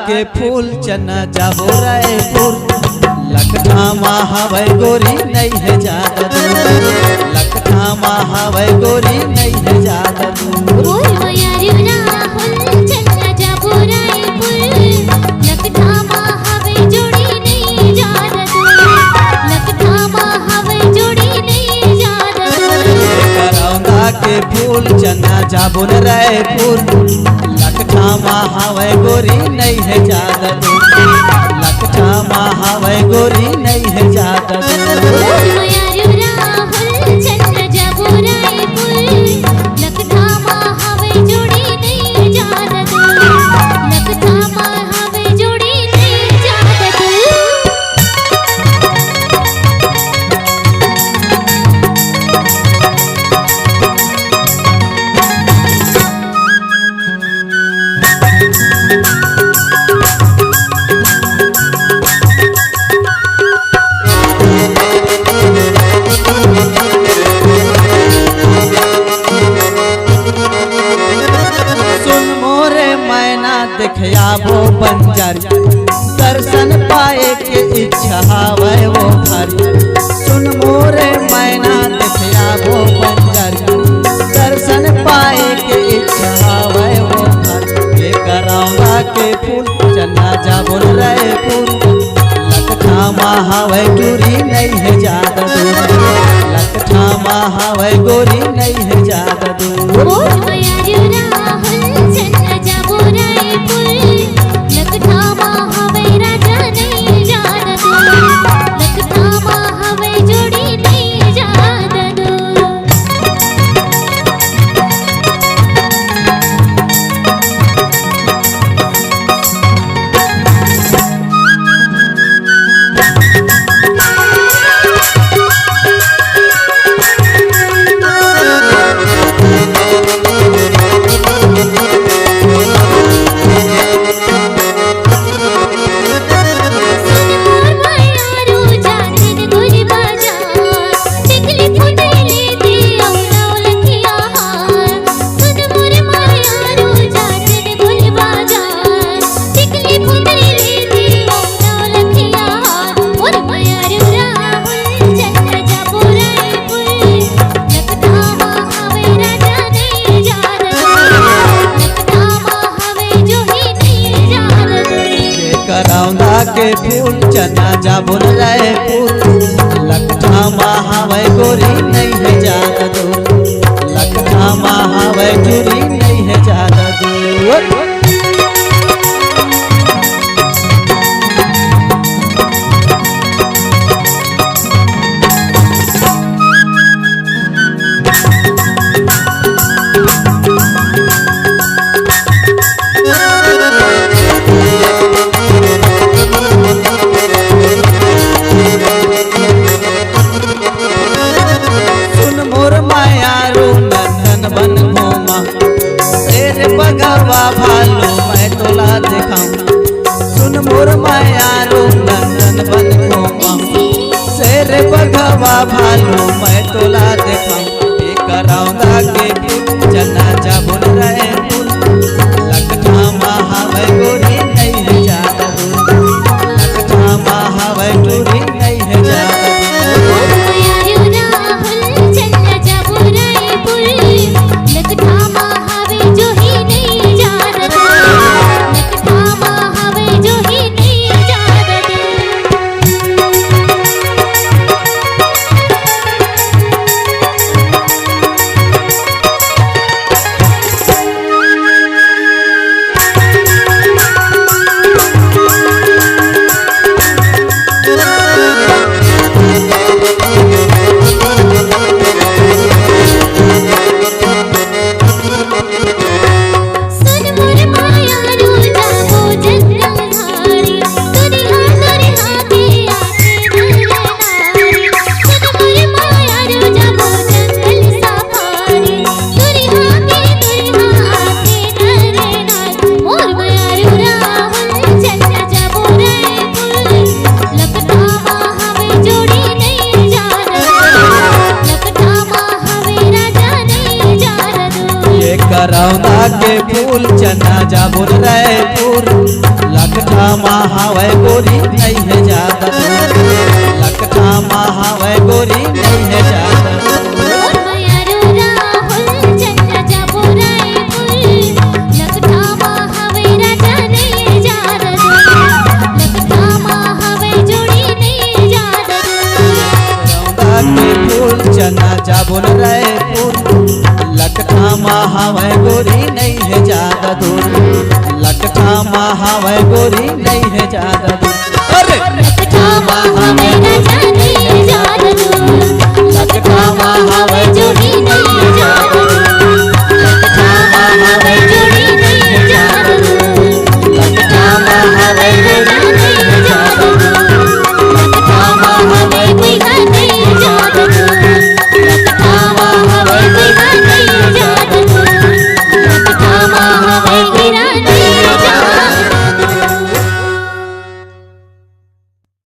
के फूल चना जाबो रायपुर। लखठामा हवै गोरी नहीं है ज्यादा दूर, लखठामा हवै गोरी नहीं है ज्यादा दूर। के फूल चना जाबुन रायपुर। लखठामा हवै गोरी नहीं है ज्यादा दूर, लखठामा हवै गोरी नहीं है ज्यादा दूर। देखियाबो बंजर दर्शन पाए के इच्छा हवै वो हरि। सुन मोरे मैना देखियाबो बंजर दर्शन पाए के इच्छा हवै वो हरि। करौंदा के फूल चना जाबुन रायपुर। लखठामा हवै गोरी नहीं है ज्यादा दूर, लखठामा हवै गोरी नहीं है ज्यादा दूर। करौंदा के फूल चना जाबुन रायपुर। लखठामा हवै गोरी नहीं है ज्यादा दूर, लखठामा हवै गोरी नहीं है ज्यादा दूर। भालू मैं तोला दिखाऊं। सुन मोर मायारो नंदन बन घूमाऊं। शेर बघवा भालू मैं तोला दिखाऊं। करौंदा के फूल चना जाबुन रायपुर। लखठामा हवै गोरी नहीं है ज्यादा दूर, लखठामा हवै गोरी नहीं है ज्यादा दूर। करौंदा के फूल चना जाबुन रायपुर। लकठा महावे गोरी नहीं है ज्यादा दूर, लकठा महावे गोरी नहीं है ज्यादा दूर। चना जाबुल रायपुर, लकठा महावे गोरी नहीं है ज्यादा दूर, लकठा महावे गोरी नहीं है ज्यादा दूर। लकठा महावे